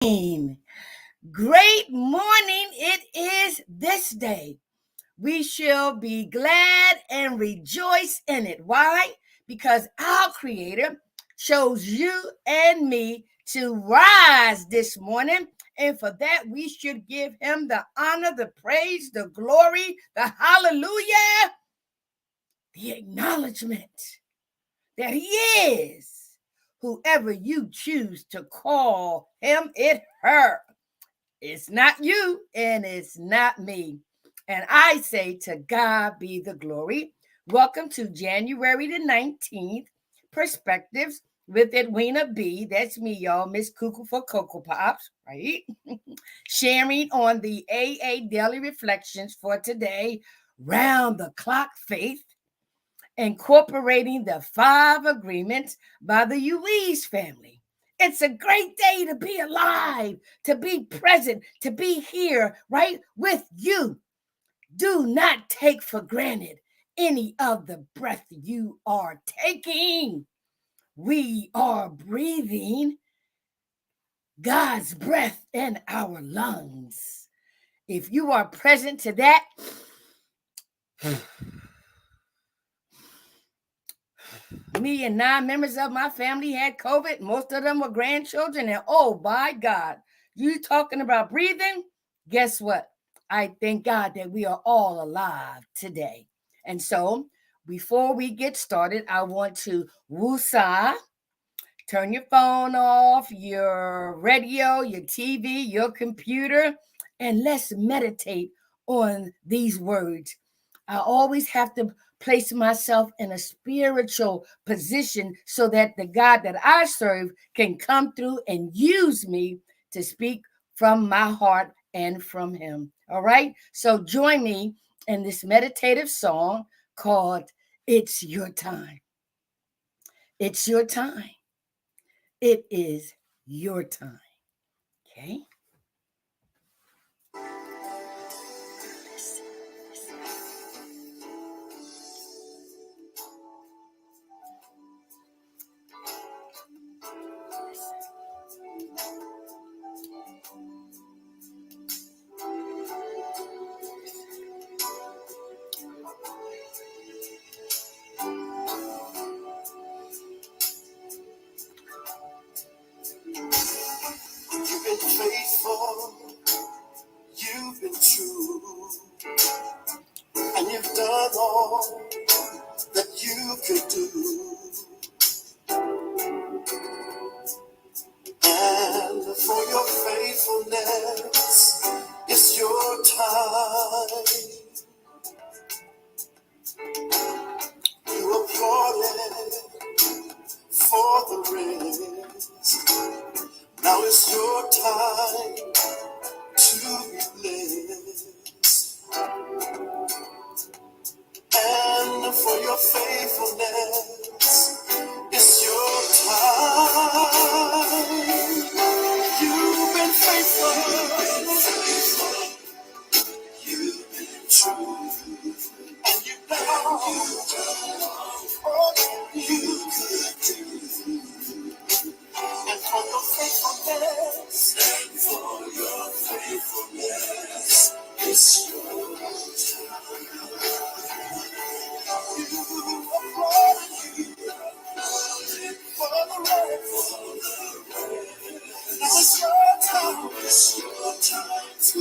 Great morning it is this day. We shall be glad and rejoice in it. Why? Because our Creator chose you and me to rise this morning. And for that, we should give him the honor, the praise, the glory, the hallelujah, the acknowledgement that he is whoever you choose to call him, her. It's not you and it's not me. And I say to God be the glory. Welcome to January the 19th, Perspectives with Edwina B. That's me, y'all, Miss Cuckoo for Cocoa Pops, right? Sharing on the AA Daily Reflections for today, Round the Clock Faith, incorporating the 5 agreements by the Ruiz family. It's a great day to be alive, to be present, to be here, right, with you. Do not take for granted any of the breath you are taking. We are breathing God's breath in our lungs. If you are present to that, me and 9 members of my family had COVID. Most of them were grandchildren. And oh, by God, you talking about breathing? Guess what? I thank God that we are all alive today. And so before we get started, I want to woosah. Turn your phone off, your radio, your TV, your computer, and let's meditate on these words. I always have to place myself in a spiritual position so that the God that I serve can come through and use me to speak from my heart and from him. All right? So join me in this meditative song called It's Your Time. It's your time. It is your time. Okay? You've been faithful, you've been true, and you've done all that you could do. And for your faithfulness, it's your time. You applauded for the rest. Now it's your time to be blessed. And for your faithfulness, it's your time. You've been faithful. You've been true. And you know all that you could do. And for your faithfulness, it's your time. You applauded for the rain. Now it's your time. It's your time to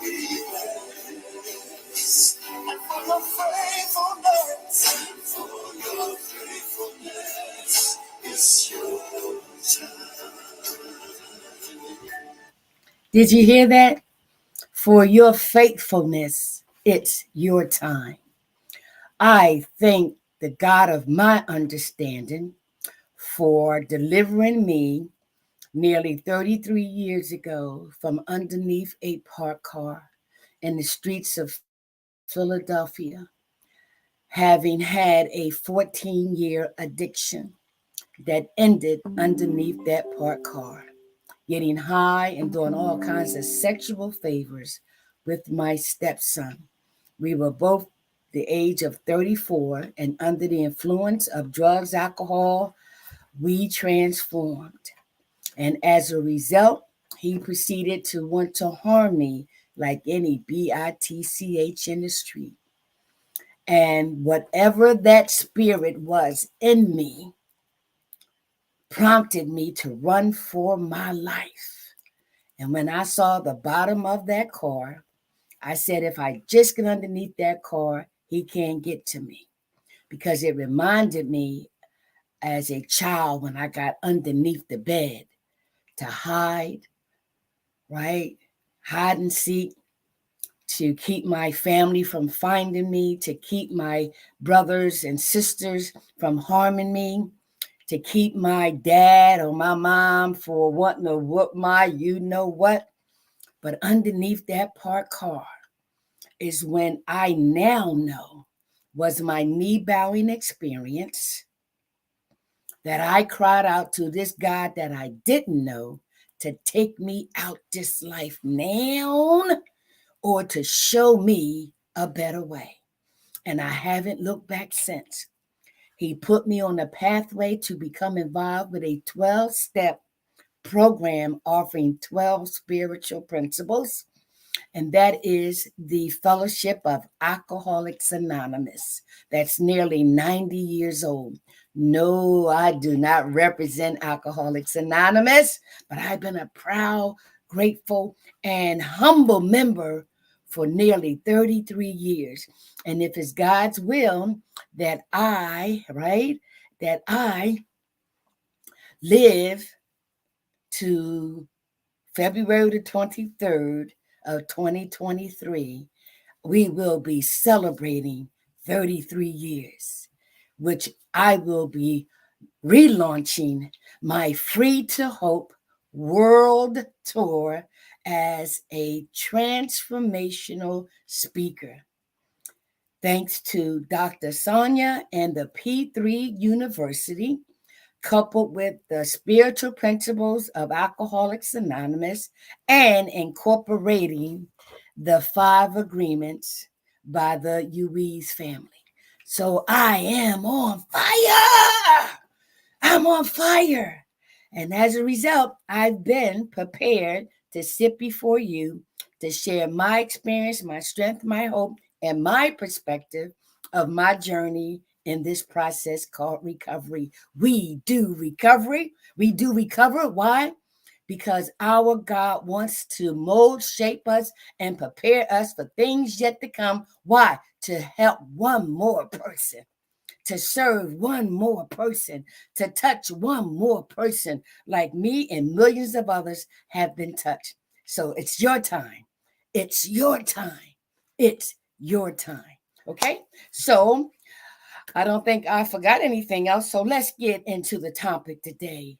be blessed. And for your faithfulness, it's your time. Did you hear that? For your faithfulness, it's your time. I thank the God of my understanding for delivering me nearly 33 years ago from underneath a parked car in the streets of Philadelphia, having had a 14-year addiction that ended underneath that parked car, getting high and doing all kinds of sexual favors with my stepson. We were both the age of 34, and under the influence of drugs, alcohol, we transformed. And as a result, he proceeded to want to harm me like any bitch in the street. And whatever that spirit was in me prompted me to run for my life. And when I saw the bottom of that car, I said, if I just get underneath that car, he can't get to me. Because it reminded me as a child when I got underneath the bed to hide, right? Hide and seek, to keep my family from finding me, to keep my brothers and sisters from harming me, to keep my dad or my mom for wanting to whoop my you know what. But underneath that parked car is when I now know was my knee bowing experience that I cried out to this God that I didn't know to take me out this life now or to show me a better way. And I haven't looked back since. He put me on a pathway to become involved with a 12-step program offering 12 spiritual principles, and that is the Fellowship of Alcoholics Anonymous. That's nearly 90 years old. No, I do not represent Alcoholics Anonymous, but I've been a proud, grateful, and humble member for nearly 33 years. And if it's God's will that I live to February the 23rd of 2023, we will be celebrating 33 years, which I will be relaunching my Free to Hope World Tour as a transformational speaker. Thanks to Dr. Sonia and the P3 University, coupled with the spiritual principles of Alcoholics Anonymous and incorporating the 5 agreements by the Ruiz family. So I am on fire. I'm on fire. And as a result, I've been prepared to sit before you to share my experience, my strength, my hope, and my perspective of my journey in this process called recovery. We do recovery. We do recover. Why? Because our God wants to mold, shape us, and prepare us for things yet to come. Why? To help one more person, to serve one more person, to touch one more person like me and millions of others have been touched. So it's your time. It's your time. It's your time. Okay? So I don't think I forgot anything else. So let's get into the topic today.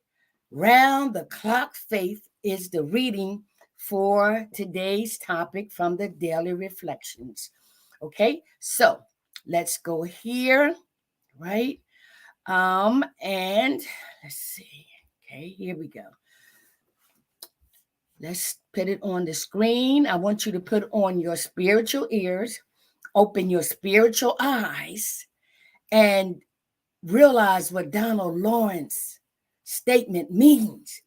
Round the clock faith is the reading for today's topic from the Daily Reflections. Okay? So let's go here, right? And let's see. Okay, here we go. Let's put it on the screen. I want you to put on your spiritual ears, open your spiritual eyes, and realize what Donald Lawrence's statement means.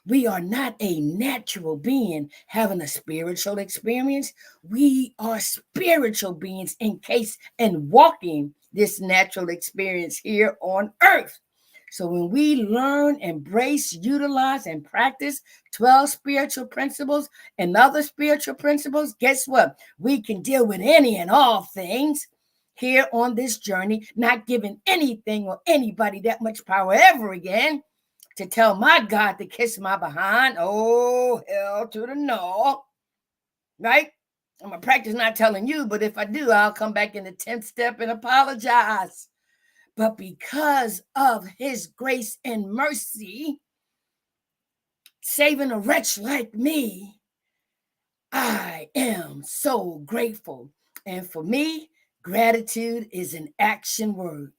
We are not a natural being having a spiritual experience. We are spiritual beings encased and walking this natural experience here on earth. So when we learn, embrace, utilize, and practice 12 spiritual principles and other spiritual principles, guess what? We can deal with any and all things here on this journey, not giving anything or anybody that much power ever again to tell my God to kiss my behind. Oh, hell to the no. Right? I'm going to practice not telling you, but if I do, I'll come back in the 10th step and apologize. But because of his grace and mercy, saving a wretch like me, I am so grateful. And for me, gratitude is an action word.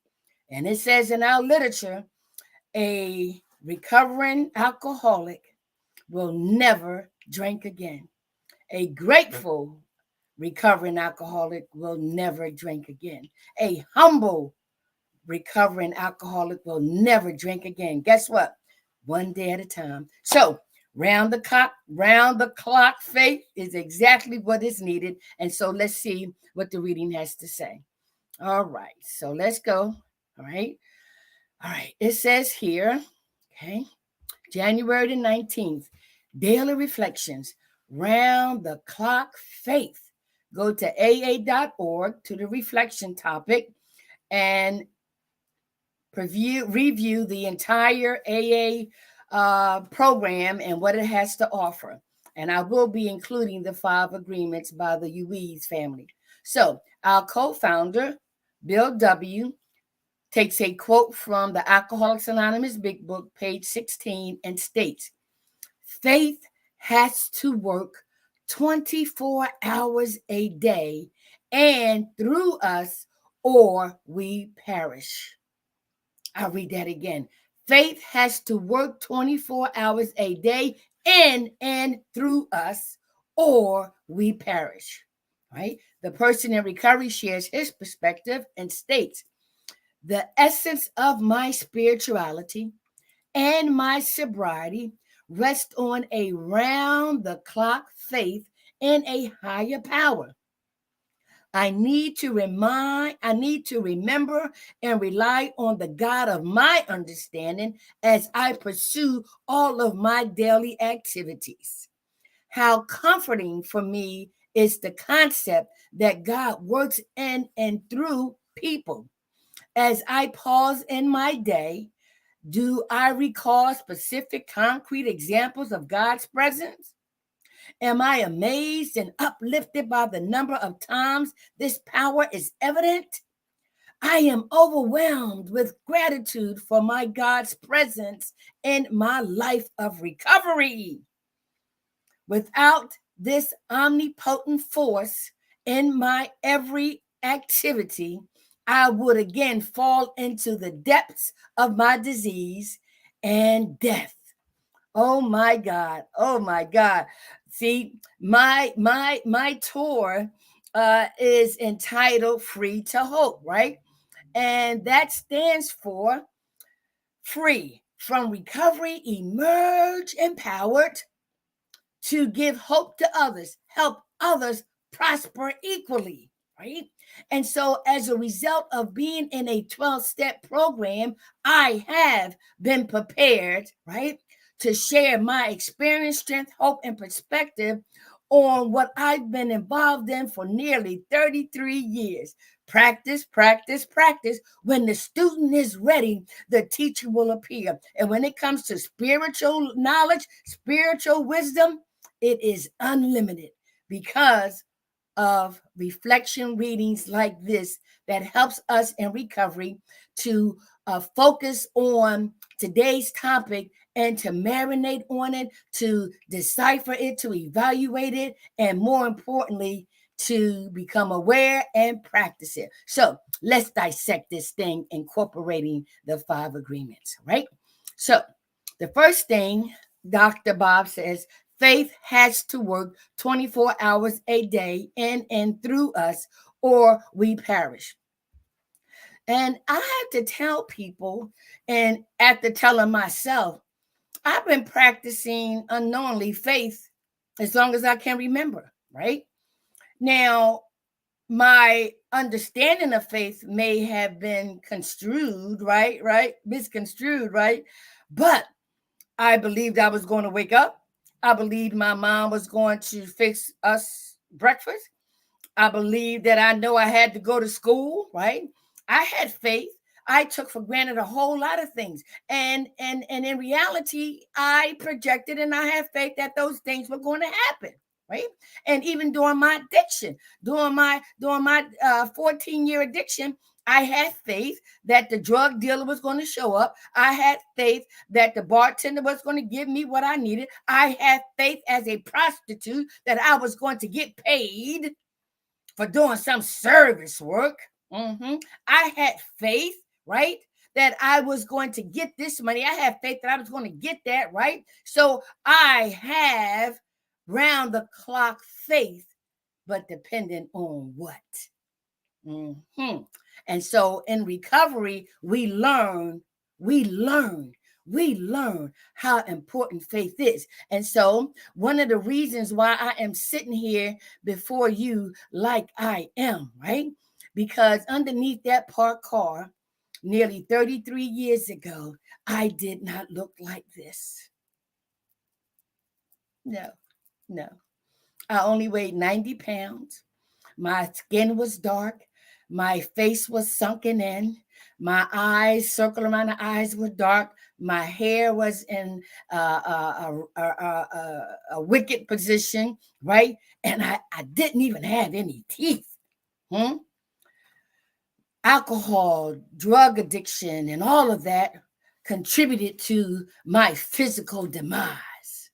And it says in our literature, a recovering alcoholic will never drink again. A grateful recovering alcoholic will never drink again. A humble recovering alcoholic will never drink again. Guess what? one day at a time. So, round the clock faith is exactly what is needed. And so, let's see what the reading has to say. All right, so let's go. All right, all right. It says here, okay, January the 19th, daily reflections, round the clock faith. Go to aa.org to the reflection topic and review the entire AA program and what it has to offer. And I will be including the 5 agreements by the Ruiz family. So, our co founder, Bill W., takes a quote from the Alcoholics Anonymous Big Book, page 16, and states, faith has to work 24 hours a day and through us, or we perish. I'll read that again. Faith has to work 24 hours a day in and through us, or we perish. Right? The person in recovery shares his perspective and states, the essence of my spirituality and my sobriety rest on a round the clock faith in a higher power. I need to remember and rely on the God of my understanding as I pursue all of my daily activities. How comforting for me is the concept that God works in and through people. As I pause in my day, do I recall specific concrete examples of God's presence? Am I amazed and uplifted by the number of times this power is evident? I am overwhelmed with gratitude for my God's presence in my life of recovery. Without this omnipotent force in my every activity, I would again fall into the depths of my disease and death. Oh my God. Oh my God. See, my tour is entitled Free to Hope, right? And that stands for free from recovery, emerge empowered to give hope to others, help others prosper equally, right? And so, as a result of being in a 12-step program, I have been prepared, right, to share my experience, strength, hope, and perspective on what I've been involved in for nearly 33 years. Practice, practice, practice. When the student is ready, the teacher will appear. And when it comes to spiritual knowledge, spiritual wisdom, it is unlimited because of reflection readings like this that helps us in recovery to focus on today's topic and to marinate on it, to decipher it, to evaluate it, and more importantly, to become aware and practice it. So let's dissect this thing, incorporating the 5 agreements, right? So the first thing Dr. Bob says, faith has to work 24 hours a day in and through us, or we perish. And I have to tell people, and after telling myself, I've been practicing unknowingly faith as long as I can remember, right? Now, my understanding of faith may have been construed, right? Misconstrued, right? But I believed I was going to wake up. I believed my mom was going to fix us breakfast. I believed that I know I had to go to school, right? I had faith. I took for granted a whole lot of things. And in reality, I projected and I had faith that those things were going to happen, right? And even during my addiction, during my 14-year addiction, I had faith that the drug dealer was going to show up. I had faith that the bartender was going to give me what I needed. I had faith as a prostitute that I was going to get paid for doing some service work. I had faith, right? That I was going to get this money. I had faith that I was going to get that, right? So I have round the clock faith, but dependent on what? And so in recovery, we learn we learn how important faith is. And so, one of the reasons why I am sitting here before you like I am, right? Because underneath that parked car, nearly 33 years ago, I did not look like this. No, no. I only weighed 90 pounds. My skin was dark. My face was sunken in. My eyes, circle around the eyes, were dark. My hair was in a wicked position, right? And I didn't even have any teeth. Hmm? Alcohol, drug addiction, and all of that contributed to my physical demise.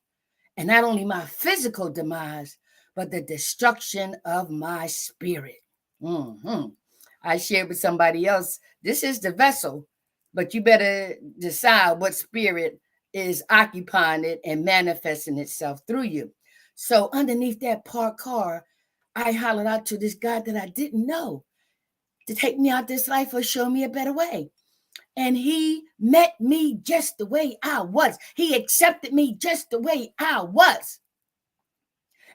And not only my physical demise, but the destruction of my spirit. Mhm. I shared with somebody else, this is the vessel, but you better decide what spirit is occupying it and manifesting itself through you. So underneath that parked car, I hollered out to this God that I didn't know to take me out this life or show me a better way. And he met me just the way I was. He accepted me just the way I was.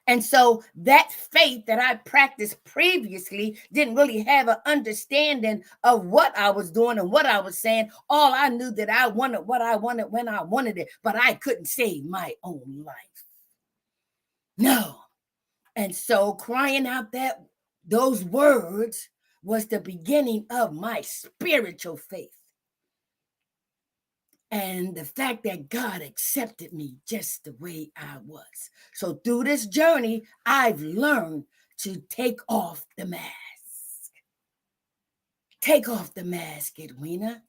And so that faith that I practiced previously didn't really have an understanding of what I was doing and what I was saying. All I knew that I wanted what I wanted when I wanted it, but I couldn't save my own life. No. And so crying out those words was the beginning of my spiritual faith. And the fact that God accepted me just the way I was. So through this journey, I've learned to take off the mask. Take off the mask, Edwina.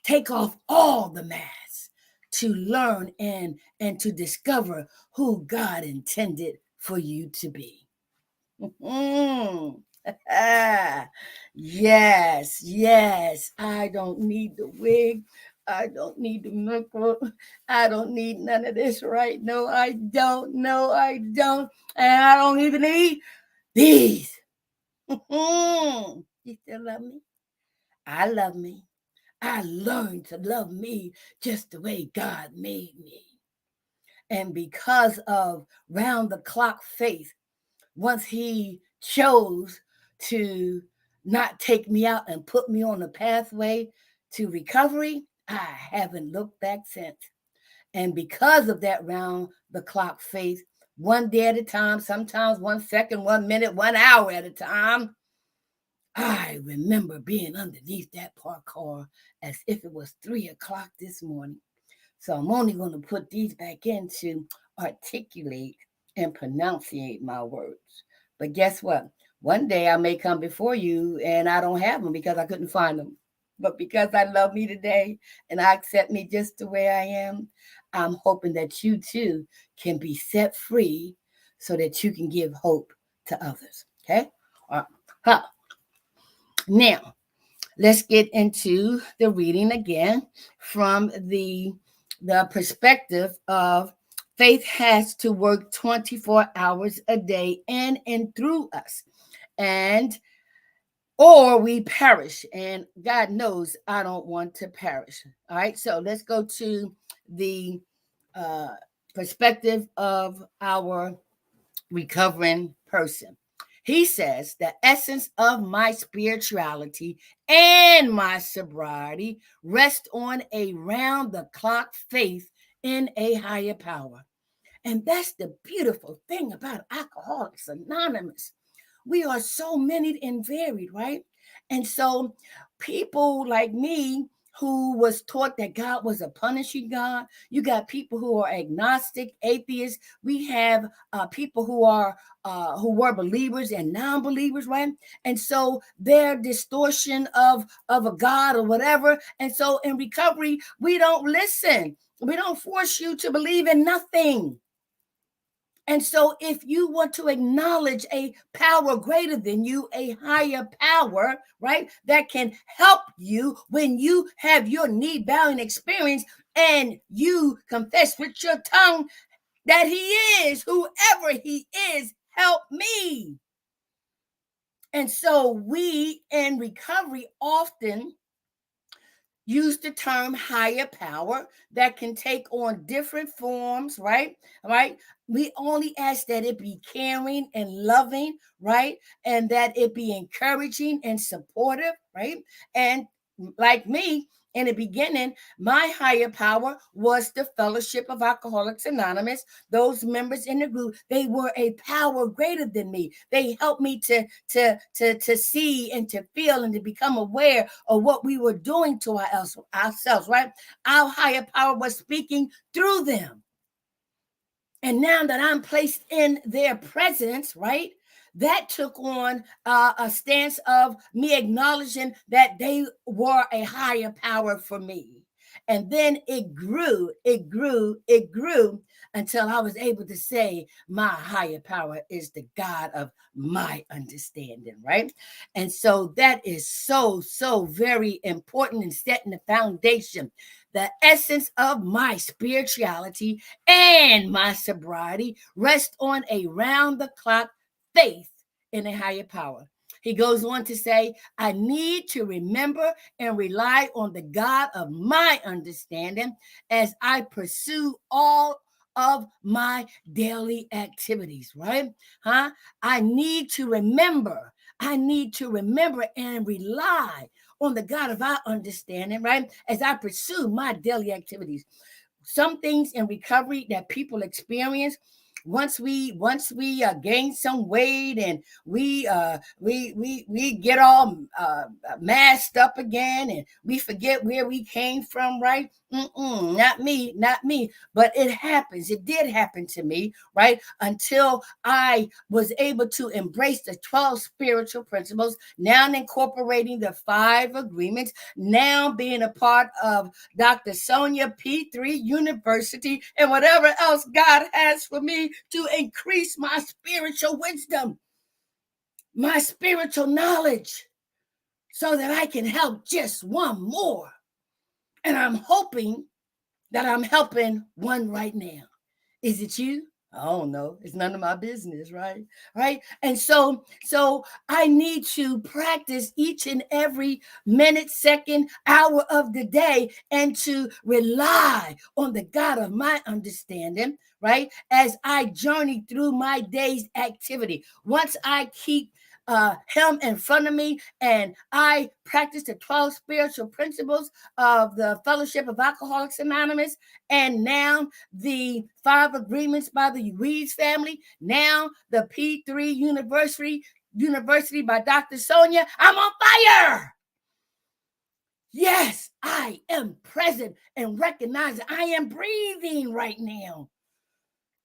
Take off all the masks to learn and to discover who God intended for you to be. Yes, yes. I don't need the wig. I don't need the makeup. I don't need none of this right. No, I don't. No, I don't. And I don't even need these. You still love me? I love me. I learned to love me just the way God made me. And because of round the clock faith, once he chose to not take me out and put me on a pathway to recovery, I haven't looked back since. And because of that round the clock faith, one day at a time, sometimes 1 second, 1 minute, 1 hour at a time, I remember being underneath that parked car as if it was 3 o'clock this morning. So I'm only going to put these back in to articulate and pronunciate my words. But guess what? One day I may come before you and I don't have them because I couldn't find them. But because I love me today and I accept me just the way I am, I'm hoping that you too can be set free so that you can give hope to others. Okay? All right. Huh. Now, let's get into the reading again from the perspective of faith has to work 24 hours a day in and through us, and or we perish. And God knows I don't want to perish. All right, so let's go to the uh, perspective of our recovering person. He says the essence of my spirituality and my sobriety rest on a round the clock faith in a higher power. And that's the beautiful thing about Alcoholics Anonymous. We are so many and varied, right? And so people like me who was taught that God was a punishing God, you got people who are agnostic, atheists. We have people who were believers and non-believers, right? And so their distortion of a God or whatever. And so in recovery, we don't listen. We don't force you to believe in nothing. And so, if you want to acknowledge a power greater than you, a higher power, right, that can help you when you have your knee bowing experience and you confess with your tongue that He is, whoever He is, help me. And so, we in recovery often use the term higher power that can take on different forms, right? Right? We only ask that it be caring and loving, right? And that it be encouraging and supportive, right? And like me, in the beginning, my higher power was the Fellowship of Alcoholics Anonymous. Those members in the group, they were a power greater than me. They helped me to see and to feel and to become aware of what we were doing to ourselves, right? Our higher power was speaking through them. And now that I'm placed in their presence, right? That took on a stance of me acknowledging that they were a higher power for me. And then it grew, it grew, it grew until I was able to say, my higher power is the God of my understanding, right? And so that is so, so very important in setting the foundation. The essence of my spirituality and my sobriety rest on a round-the-clock faith in a higher power. He goes on to say, I need to remember and rely on the God of my understanding as I pursue all of my daily activities, right? I need to remember. I need to remember and rely on the God of our understanding, right? As I pursue my daily activities. Some things in recovery that people experience once we gain some weight and we get all masked up again and we forget where we came from, right? Not me, but it happens. It did happen to me, right? Until I was able to embrace the 12 spiritual principles, now incorporating the 5 agreements, now being a part of Dr. Sonia P3 University, and whatever else God has for me to increase my spiritual wisdom, my spiritual knowledge, so that I can help just one more. And I'm hoping that I'm helping one right now. Is it you? I don't know. It's none of my business, right? Right. And so I need to practice each and every minute, second, hour of the day and to rely on the God of my understanding, right? As I journey through my day's activity. Once I keep him in front of me and I practice the 12 spiritual principles of the Fellowship of Alcoholics Anonymous, and now the 5 agreements by the Ruiz family, now the P3 University by Dr. Sonia, I'm on fire. Yes, I am present and recognizing I am breathing right now.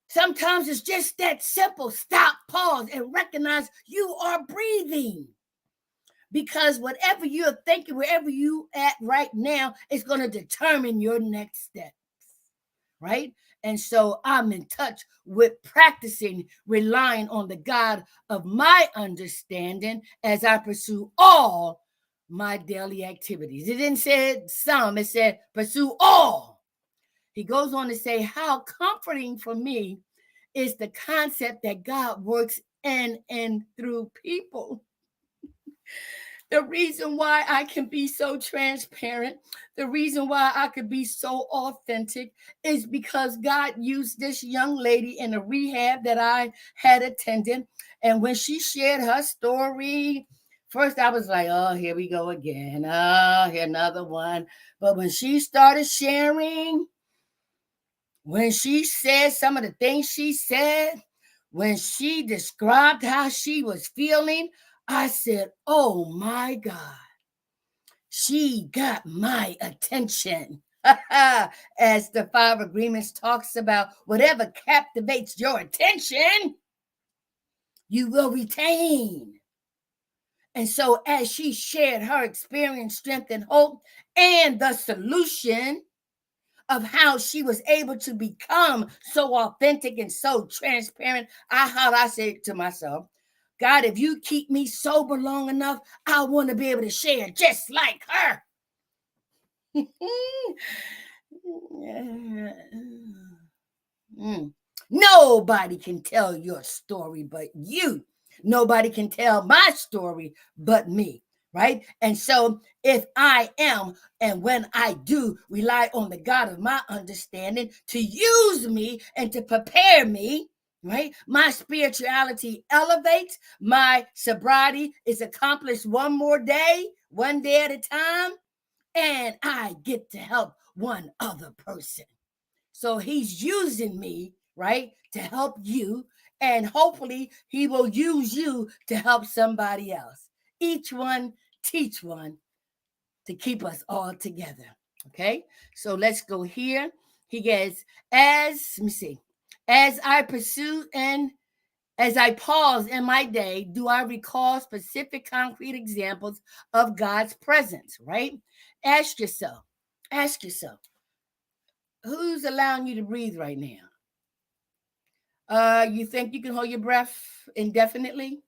Sometimes it's just that simple. Stop, pause, and recognize you are breathing. Because whatever you're thinking, wherever you at right now, is going to determine your next steps, right? And so I'm in touch with practicing, relying on the God of my understanding as I pursue all my daily activities. It didn't say some, it said pursue all. He goes on to say, how comforting for me is the concept that God works in and through people. The reason why I can be so transparent, the reason why I could be so authentic is because God used this young lady in a rehab that I had attended. And when she shared her story, first I was like, oh, here we go again. Oh, here another one. But when she started sharing, when she said some of the things she said, when she described how she was feeling, I said, oh my God, she got my attention. As the 5 agreements talks about, whatever captivates your attention, you will retain. And so as she shared her experience, strength, and hope, and the solution of how she was able to become so authentic and so transparent, I said to myself, God, if you keep me sober long enough, I want to be able to share just like her. Nobody can tell your story but you. Nobody can tell my story but me, right? And so if I am, and when I do rely on the God of my understanding to use me and to prepare me, right? My spirituality elevates, my sobriety is accomplished one day at a time, and I get to help one other person. So he's using me, right, to help you, and hopefully he will use you to help somebody else. Each one teach one to keep us all together. Okay, so let's go here. He gets, let me see, as I pursue and as I pause in my day, do I recall specific concrete examples of God's presence, right? Ask yourself, ask yourself, who's allowing you to breathe right now? You think you can hold your breath indefinitely?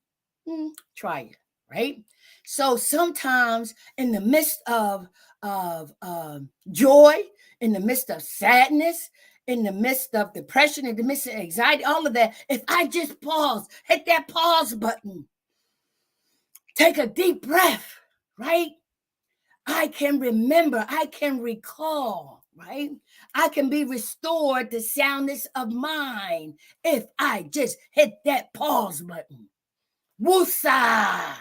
Try it, right? So sometimes in the midst of joy, in the midst of sadness, in the midst of depression, in the midst of anxiety, all of that, if I just pause, hit that pause button, take a deep breath, right? I can remember, I can recall, right? I can be restored to soundness of mind if I just hit that pause button. Woosah!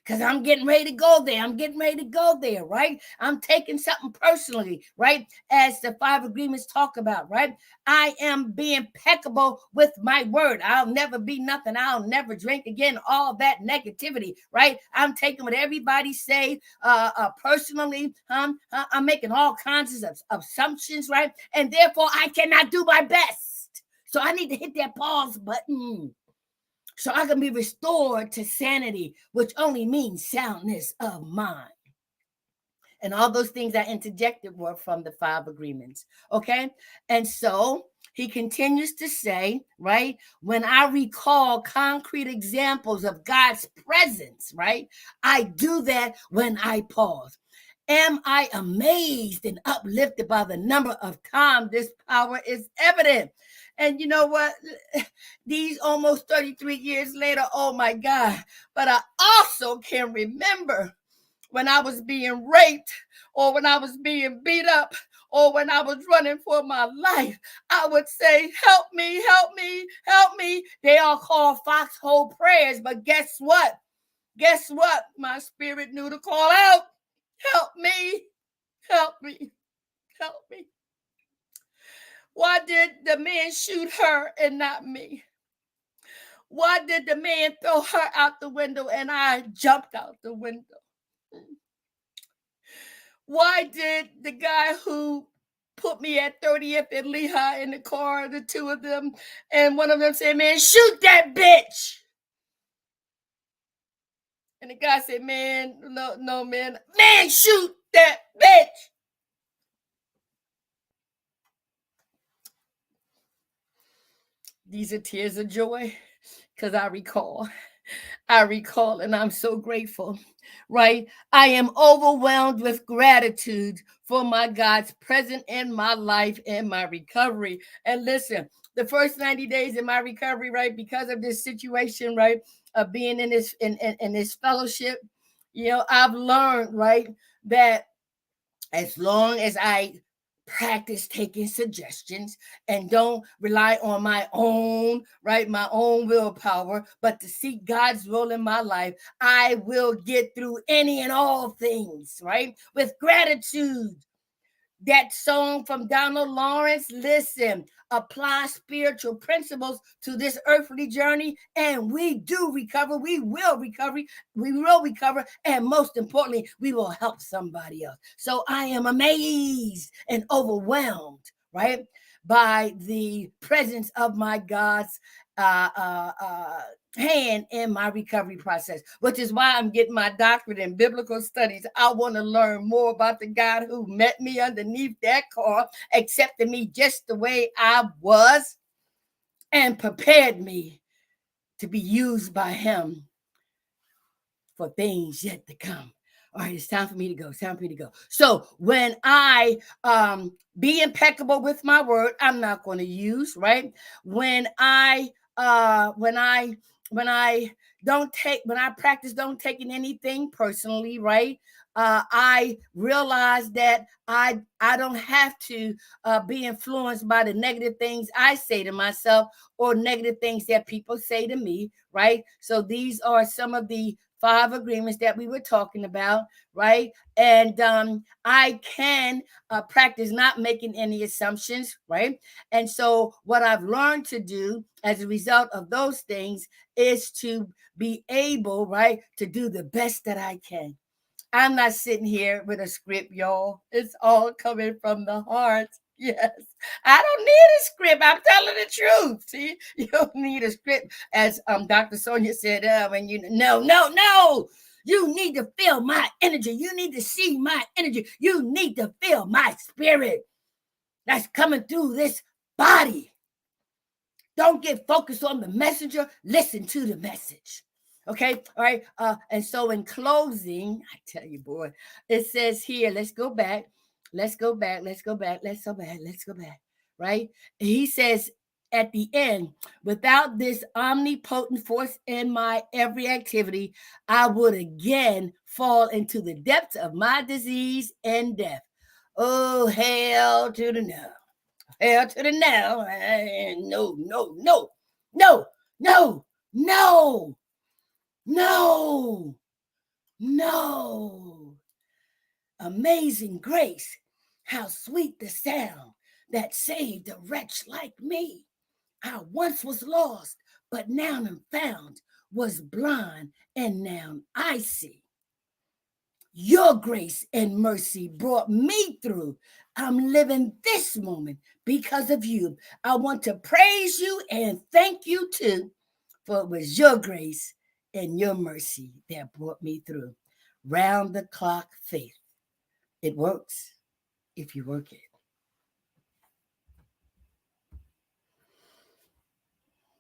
Because I'm getting ready to go there. I'm getting ready to go there, right? I'm taking something personally, right? As the 5 agreements talk about, right? I am being impeccable with my word. I'll never be nothing. I'll never drink again. All that negativity, right? I'm taking what everybody say personally. I'm making all kinds of assumptions, right? And therefore, I cannot do my best. So I need to hit that pause button, so I can be restored to sanity, which only means soundness of mind. And all those things I interjected were from the 5 agreements. Okay. And so he continues to say, right, when I recall concrete examples of God's presence, right, I do that when I pause. Am I amazed and uplifted by the number of times this power is evident? And you know what? These almost 33 years later, oh my God. But I also can remember when I was being raped, or when I was being beat up, or when I was running for my life. I would say, help me, help me, help me. They are called foxhole prayers, but guess what? Guess what? My spirit knew to call out, help me, help me, help me. Why did the man shoot her and not me? Why did the man throw her out the window and I jumped out the window? Why did the guy who put me at 30th and Lehigh in the car, the two of them, and one of them said, man, shoot that bitch? And the guy said, man, no, man, shoot that bitch. These are tears of joy because I recall, and I'm so grateful, right? I am overwhelmed with gratitude for my God's presence in my life and my recovery. And listen, the first 90 days in my recovery, right, because of this situation, right, of being in this fellowship, I've learned, right, that as long as I practice taking suggestions and don't rely on my own, right, my own willpower, but to seek God's will in my life, I will get through any and all things, right, with gratitude. That song from Donald Lawrence, listen, apply spiritual principles to this earthly journey, and we do recover. We will recover. We will recover. And most importantly, we will help somebody else. So I am amazed and overwhelmed, right, by the presence of my God's uh, uh, uh, hand in my recovery process, which is why I'm getting my doctorate in biblical studies. I want to learn more about the God who met me underneath that car, accepted me just the way I was, and prepared me to be used by him for things yet to come. All right, it's time for me to go. It's time for me to go. So when I be impeccable with my word, I'm not going to use, right? When I when I when I practice don't taking anything personally, right? I realize that I don't have to be influenced by the negative things I say to myself or negative things that people say to me, right? So these are some of the five agreements that we were talking about, right? And I can practice not making any assumptions, right? And so what I've learned to do as a result of those things is to be able, right, to do the best that I can. I'm not sitting here with a script, y'all. It's all coming from the heart. Yes. I don't need a script. I'm telling the truth. See, you don't need a script. As Dr. Sonia said, when you no. You need to feel my energy. You need to see my energy. You need to feel my spirit that's coming through this body. Don't get focused on the messenger. Listen to the message. Okay. All right. And so in closing, I tell you, boy, it says here, let's go back. Let's go back. Let's go back. Let's go back. Let's go back. Right. He says at the end, without this omnipotent force in my every activity, I would again fall into the depths of my disease and death. Oh, hell to the no. Hell to the no. No, no, no, no, no, no, no, no. Amazing grace. How sweet the sound that saved a wretch like me. I once was lost, but now am found, was blind, and now I see. Your grace and mercy brought me through. I'm living this moment because of you. I want to praise you and thank you too, for it was your grace and your mercy that brought me through. Round the clock faith. It works if you work it.